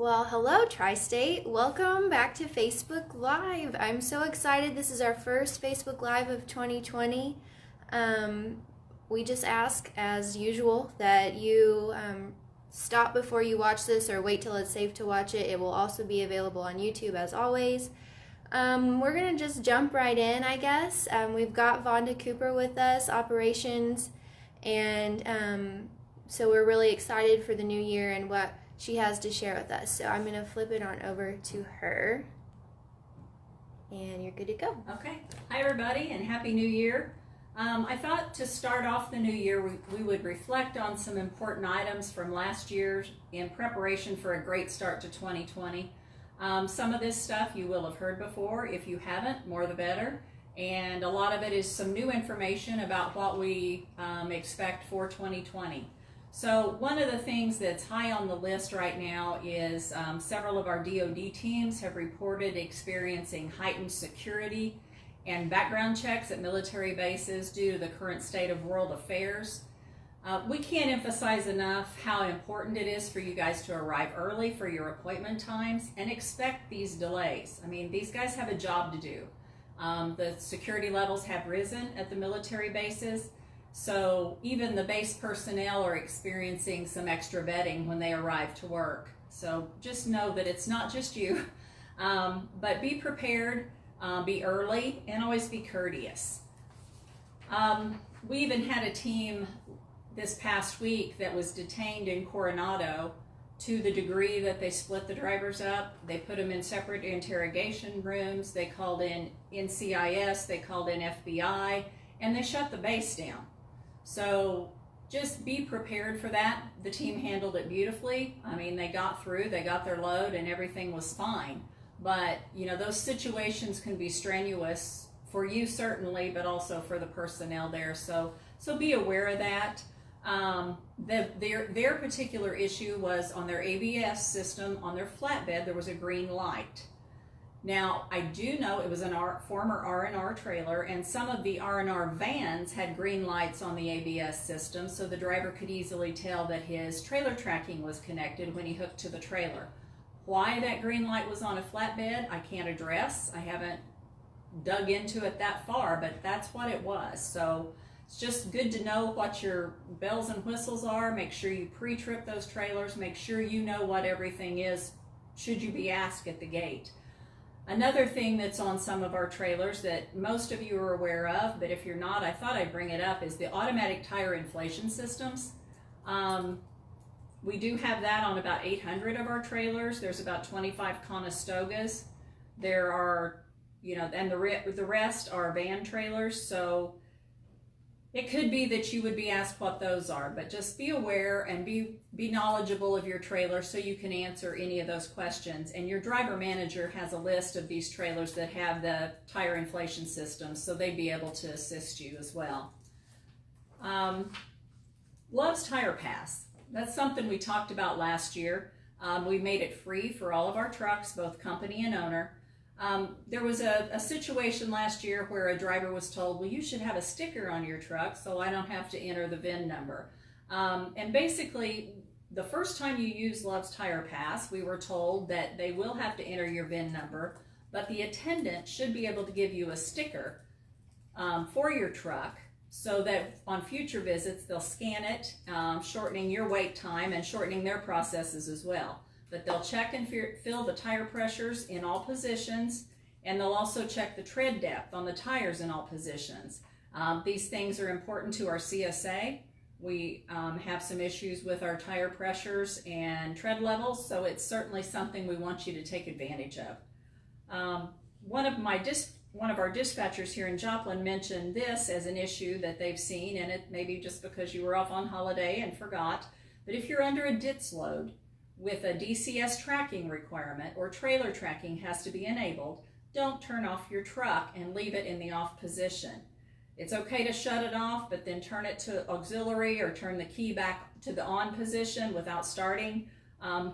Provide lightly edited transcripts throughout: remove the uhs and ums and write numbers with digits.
Well, hello, Tri-State. Welcome back to Facebook Live. I'm so excited. This is our first Facebook Live of 2020. We just ask, as usual, that you stop before you watch this or wait till it's safe to watch it. It will also be available on YouTube, as always. We're going to just jump right in, I guess. We've got Vonda Cooper with us, operations, and so we're really excited for the new year and what she has to share with us. So I'm going to flip it on over to her, and you're good to go. Okay. Hi, everybody, and Happy New Year. I thought to start off the new year, we would reflect on some important items from last year in preparation for a great start to 2020. Some of this stuff you will have heard before. If you haven't, more the better. And a lot of it is some new information about what we expect for 2020. So one of the things that's high on the list right now is several of our DoD teams have reported experiencing heightened security and background checks at military bases due to the current state of world affairs. We can't emphasize enough how important it is for you guys to arrive early for your appointment times and expect these delays. I mean, these guys have a job to do. The security levels have risen at the military bases. So even the base personnel are experiencing some extra vetting when they arrive to work. So just know that it's not just you, but be prepared, be early, and always be courteous. We even had a team this past week that was detained in Coronado to the degree that they split the drivers up. They put them in separate interrogation rooms. They called in NCIS, they called in FBI, and they shut the base down. So just be prepared for that. The team handled it beautifully. I mean, they got through, they got their load, and everything was fine. But, you know, those situations can be strenuous for you certainly, but also for the personnel there. So be aware of that. Their particular issue was on their ABS system, on their flatbed, there was a green light. Now, I do know it was a former R&R trailer, and some of the R&R vans had green lights on the ABS system, so the driver could easily tell that his trailer tracking was connected when he hooked to the trailer. Why that green light was on a flatbed, I can't address. I haven't dug into it that far, but that's what it was. So it's just good to know what your bells and whistles are. Make sure you pre-trip those trailers. Make sure you know what everything is should you be asked at the gate. Another thing that's on some of our trailers that most of you are aware of, but if you're not, I thought I'd bring it up, is the automatic tire inflation systems. We do have that on about 800 of our trailers. There's about 25 Conestogas. There are, you know, and the rest are van trailers, so it could be that you would be asked what those are, but just be aware and be knowledgeable of your trailer so you can answer any of those questions. And your driver manager has a list of these trailers that have the tire inflation systems, so they'd be able to assist you as well. Love's Tire Pass. That's something we talked about last year. We made it free for all of our trucks, both company and owner. There was a situation last year where a driver was told, well, you should have a sticker on your truck so I don't have to enter the VIN number. And basically, the first time you use Love's Tire Pass, we were told that they will have to enter your VIN number, but the attendant should be able to give you a sticker for your truck so that on future visits, they'll scan it, shortening your wait time and shortening their processes as well. But they'll check and fill the tire pressures in all positions, and they'll also check the tread depth on the tires in all positions. These things are important to our CSA. We have some issues with our tire pressures and tread levels, so it's certainly something we want you to take advantage of. One of our dispatchers here in Joplin mentioned this as an issue that they've seen, and it may be just because you were off on holiday and forgot, but if you're under a DITS load with a DCS tracking requirement or trailer tracking has to be enabled, don't turn off your truck and leave it in the off position. It's okay to shut it off, but then turn it to auxiliary or turn the key back to the on position without starting.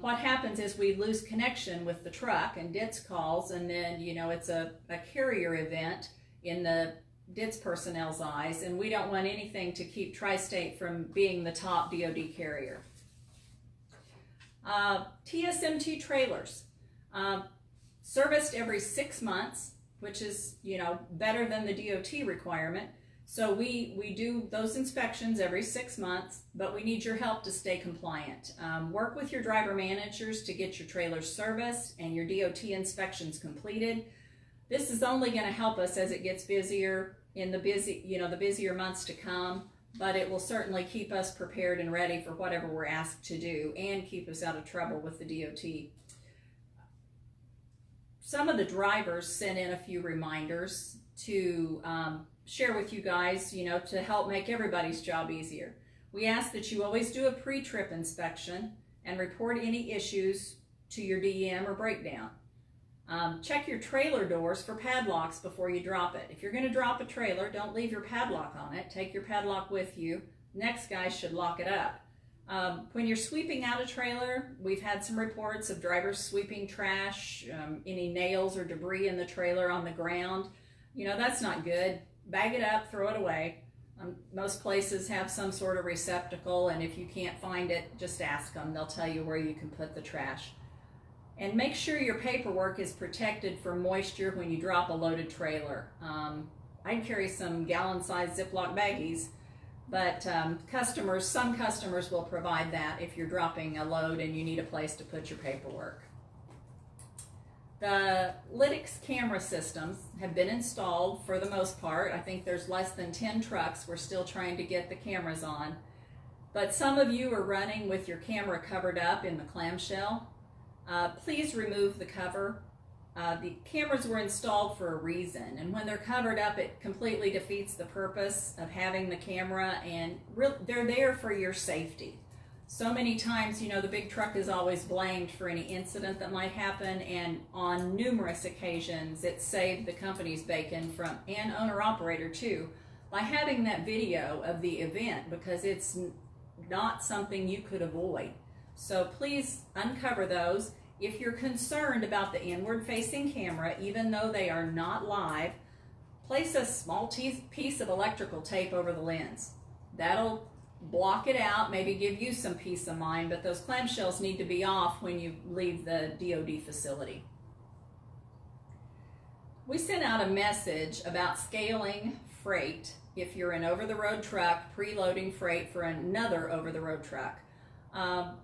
What happens is we lose connection with the truck and DITS calls, and then, you know, it's a carrier event in the DITS personnel's eyes, and we don't want anything to keep Tri-State from being the top DoD carrier. TSMT trailers, serviced every 6 months, which is, better than the DOT requirement. So we do those inspections every 6 months, but we need your help to stay compliant. Work with your driver managers to get your trailers serviced and your DOT inspections completed. This is only going to help us as it gets busier in the busier months to come, but it will certainly keep us prepared and ready for whatever we're asked to do and keep us out of trouble with the DOT. Some of the drivers sent in a few reminders to share with you guys, to help make everybody's job easier. We ask that you always do a pre-trip inspection and report any issues to your DEM or breakdown. Check your trailer doors for padlocks before you drop it. If you're going to drop a trailer, don't leave your padlock on it. Take your padlock with you. Next guy should lock it up. When you're sweeping out a trailer, we've had some reports of drivers sweeping trash, any nails or debris in the trailer on the ground. That's not good. Bag it up, throw it away. Most places have some sort of receptacle, and if you can't find it, just ask them. They'll tell you where you can put the trash. And make sure your paperwork is protected from moisture when you drop a loaded trailer. I'd carry some gallon-sized Ziploc baggies, but some customers will provide that if you're dropping a load and you need a place to put your paperwork. The LTX camera systems have been installed for the most part. I think there's less than 10 trucks we're still trying to get the cameras on. But some of you are running with your camera covered up in the clamshell. Please remove the cover. The cameras were installed for a reason, and when they're covered up, it completely defeats the purpose of having the camera, and they're there for your safety. So many times, the big truck is always blamed for any incident that might happen, and on numerous occasions, it saved the company's bacon and owner-operator too, by having that video of the event, because it's not something you could avoid. So please uncover those. If you're concerned about the inward-facing camera, even though they are not live, place a small piece of electrical tape over the lens. That'll block it out, maybe give you some peace of mind, but those clamshells need to be off when you leave the DOD facility. We sent out a message about scaling freight if you're an over-the-road truck, preloading freight for another over-the-road truck.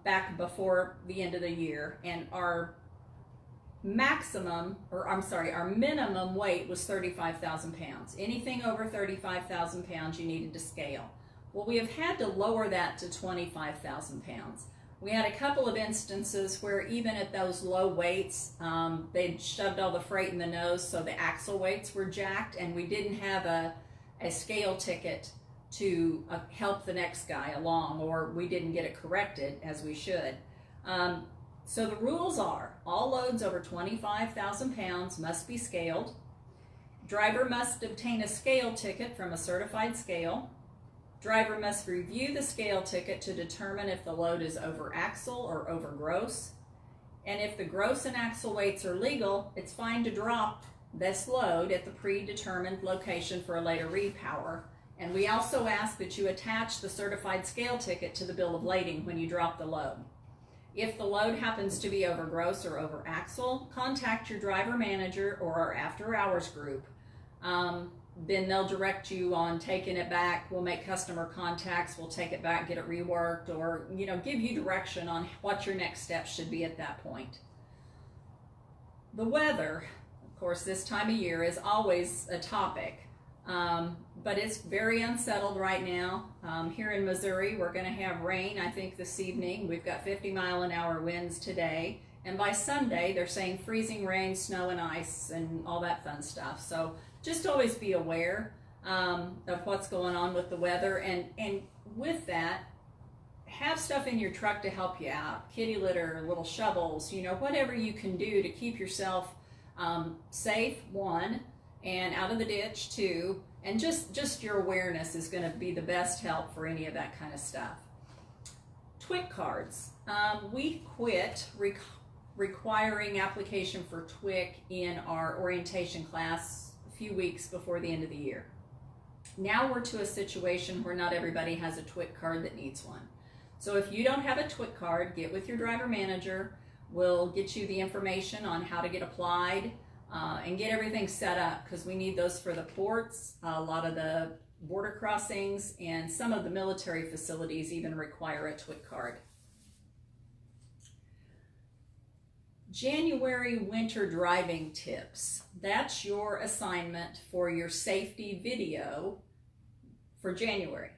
Back before the end of the year, and our minimum weight was 35,000 pounds. Anything over 35,000 pounds you needed to scale. Well, we have had to lower that to 25,000 pounds. We had a couple of instances where even at those low weights, they'd shoved all the freight in the nose, so the axle weights were jacked, and we didn't have a scale ticket to help the next guy along, or we didn't get it corrected as we should. So the rules are, all loads over 25,000 pounds must be scaled. Driver must obtain a scale ticket from a certified scale. Driver must review the scale ticket to determine if the load is over axle or over gross. And if the gross and axle weights are legal, it's fine to drop this load at the predetermined location for a later repower. And we also ask that you attach the certified scale ticket to the bill of lading when you drop the load. If the load happens to be over gross or over axle, contact your driver manager or our after hours group. Then they'll direct you on taking it back. We'll make customer contacts. We'll take it back, get it reworked, or give you direction on what your next steps should be at that point. The weather, of course, this time of year is always a topic. But it's very unsettled right now. Here in Missouri, we're going to have rain, I think, this evening. We've got 50-mile-an-hour winds today. And by Sunday, they're saying freezing rain, snow and ice, and all that fun stuff. So just always be aware of what's going on with the weather. And with that, have stuff in your truck to help you out. Kitty litter, little shovels, whatever you can do to keep yourself safe, one, and out of the ditch, two, and just your awareness is going to be the best help for any of that kind of stuff. TWIC cards. We quit requiring application for TWIC in our orientation class a few weeks before the end of the year. Now we're to a situation where not everybody has a TWIC card that needs one. So if you don't have a TWIC card, get with your driver manager. We'll get you the information on how to get applied and get everything set up, because we need those for the ports, a lot of the border crossings, and some of the military facilities even require a TWIC card. January winter driving tips. That's your assignment for your safety video for January.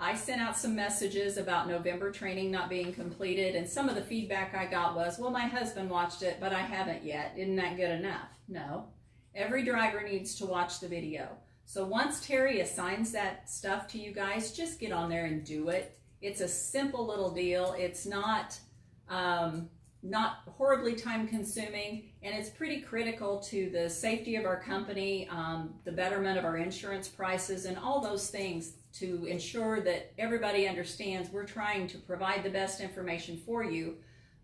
I sent out some messages about November training not being completed, and some of the feedback I got was, well, my husband watched it, but I haven't yet. Isn't that good enough? No. Every driver needs to watch the video. So once Terry assigns that stuff to you guys, just get on there and do it. It's a simple little deal. It's not horribly time consuming, and it's pretty critical to the safety of our company, the betterment of our insurance prices, and all those things to ensure that everybody understands we're trying to provide the best information for you,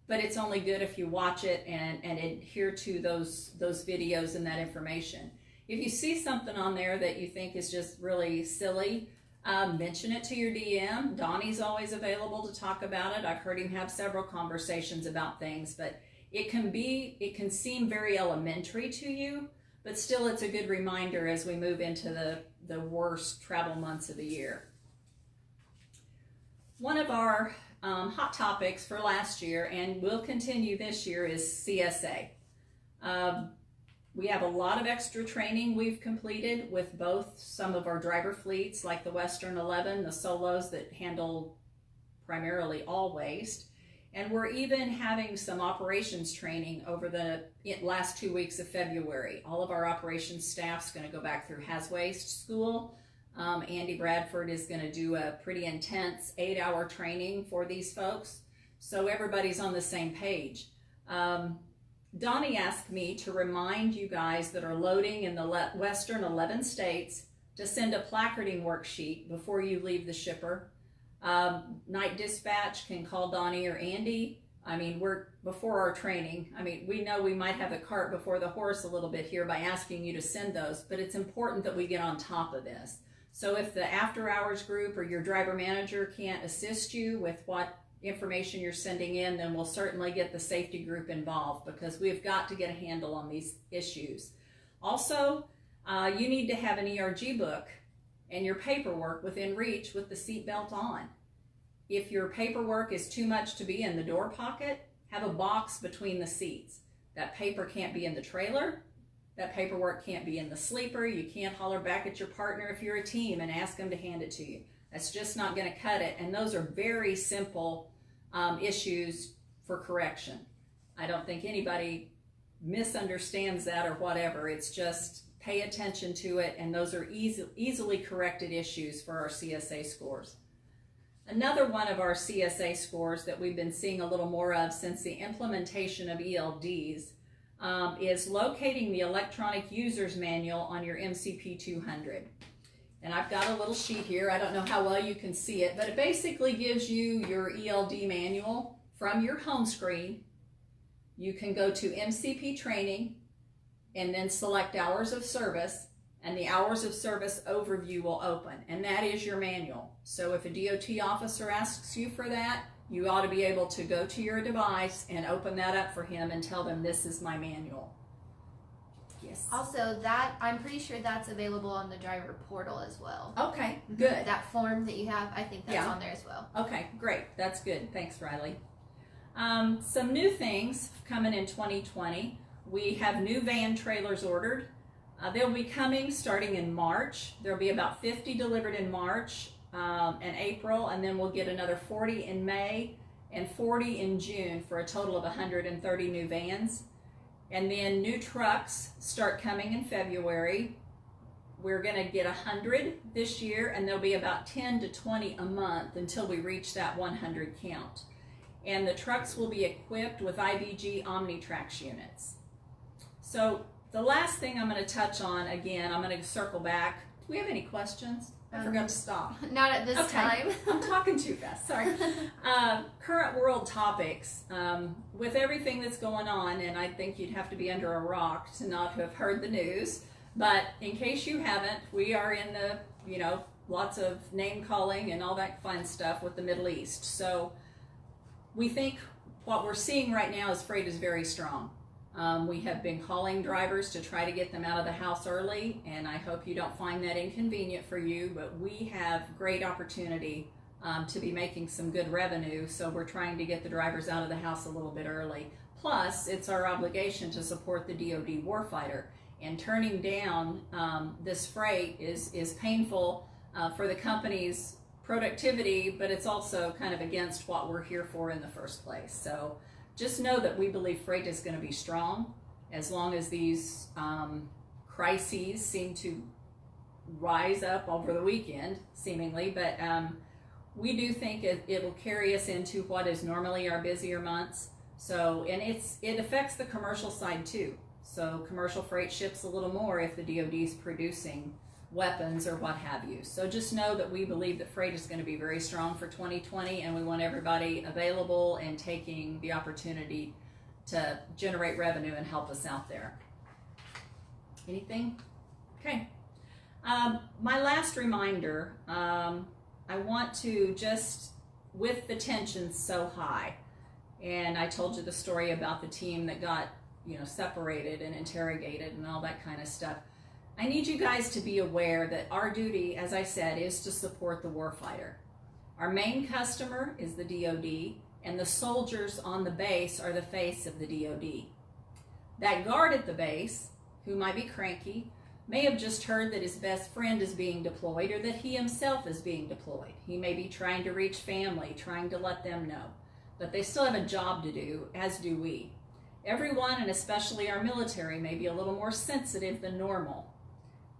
but it's only good if you watch it and adhere to those videos and that information. If you see something on there that you think is just really silly, mention it to your DM. Donnie's always available to talk about it. I've heard him have several conversations about things, but it can seem very elementary to you, but still it's a good reminder as we move into the worst travel months of the year. One of our hot topics for last year, and will continue this year, is CSA. We have a lot of extra training we've completed with both some of our driver fleets, like the Western 11, the solos that handle primarily all waste. And we're even having some operations training over the last 2 weeks of February. All of our operations staff's going to go back through Has Waste School. Andy Bradford is going to do a pretty intense 8-hour training for these folks, so everybody's on the same page. Donnie asked me to remind you guys that are loading in the Western 11 states to send a placarding worksheet before you leave the shipper. Night dispatch can call Donnie or Andy. I mean, we're before our training. I mean, we know we might have the cart before the horse a little bit here by asking you to send those, but it's important that we get on top of this. So if the after hours group or your driver manager can't assist you with what information you're sending in, then we'll certainly get the safety group involved, because we've got to get a handle on these issues. Also, you need to have an ERG book and your paperwork within reach with the seatbelt on. If your paperwork is too much to be in the door pocket, have a box between the seats. That paper can't be in the trailer. That paperwork can't be in the sleeper. You can't holler back at your partner if you're a team and ask them to hand it to you. That's just not going to cut it. And those are very simple issues for correction. I don't think anybody misunderstands that or whatever. It's just pay attention to it, and those are easily corrected issues for our CSA scores. Another one of our CSA scores that we've been seeing a little more of since the implementation of ELDs is locating the electronic user's manual on your MCP 200. And I've got a little sheet here. I don't know how well you can see it, but it basically gives you your ELD manual from your home screen. You can go to MCP Training and then select Hours of Service, and the Hours of Service overview will open, and that is your manual. So if a DOT officer asks you for that, you ought to be able to go to your device and open that up for him and tell them, this is my manual. Yes. Also, that I'm pretty sure that's available on the driver portal as well. Okay, good. That form that you have, I think that's on there as well. Okay, great. That's good. Thanks, Riley. Some new things coming in 2020. We have new van trailers ordered. They'll be coming starting in March. There'll be about 50 delivered in March and April, and then we'll get another 40 in May and 40 in June for a total of 130 new vans. And then new trucks start coming in February. We're going to get 100 this year, and there'll be about 10 to 20 a month until we reach that 100 count. And the trucks will be equipped with IBG OmniTrax units. So the last thing I'm going to touch on, again, I'm going to circle back. Do we have any questions? I forgot to stop. Not at this time. I'm talking too fast, sorry. Current world topics. With everything that's going on, and I think you'd have to be under a rock to not have heard the news, but in case you haven't, we are in the lots of name calling and all that fun stuff with the Middle East. So we think what we're seeing right now is freight is very strong. We have been calling drivers to try to get them out of the house early, and I hope you don't find that inconvenient for you, but we have great opportunity to be making some good revenue, so we're trying to get the drivers out of the house a little bit early. Plus, it's our obligation to support the DoD warfighter, and turning down this freight is painful for the company's productivity, but it's also kind of against what we're here for in the first place. So just know that we believe freight is going to be strong as long as these crises seem to rise up over the weekend, seemingly, but we do think it will carry us into what is normally our busier months. So, and it affects the commercial side too. So commercial freight ships a little more if the DoD is producing weapons or what have you. So just know that we believe that freight is going to be very strong for 2020, and we want everybody available and taking the opportunity to generate revenue and help us out there. Anything? Okay. My last reminder, I want to just, with the tensions so high, and I told you the story about the team that got, separated and interrogated and all that kind of stuff. I need you guys to be aware that our duty, as I said, is to support the warfighter. Our main customer is the DoD, and the soldiers on the base are the face of the DoD. That guard at the base, who might be cranky, may have just heard that his best friend is being deployed, or that he himself is being deployed. He may be trying to reach family, trying to let them know. But they still have a job to do, as do we. Everyone, and especially our military, may be a little more sensitive than normal.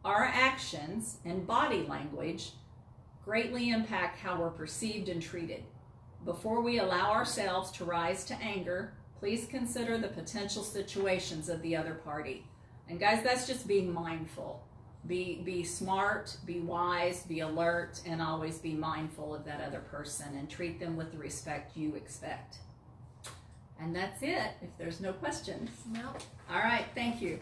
Our actions and body language greatly impact how we're perceived and treated. Before we allow ourselves to rise to anger, please consider the potential situations of the other party. And guys, that's just being mindful. Be smart, be wise, be alert, and always be mindful of that other person and treat them with the respect you expect. And that's it, if there's no questions. No. All right, thank you.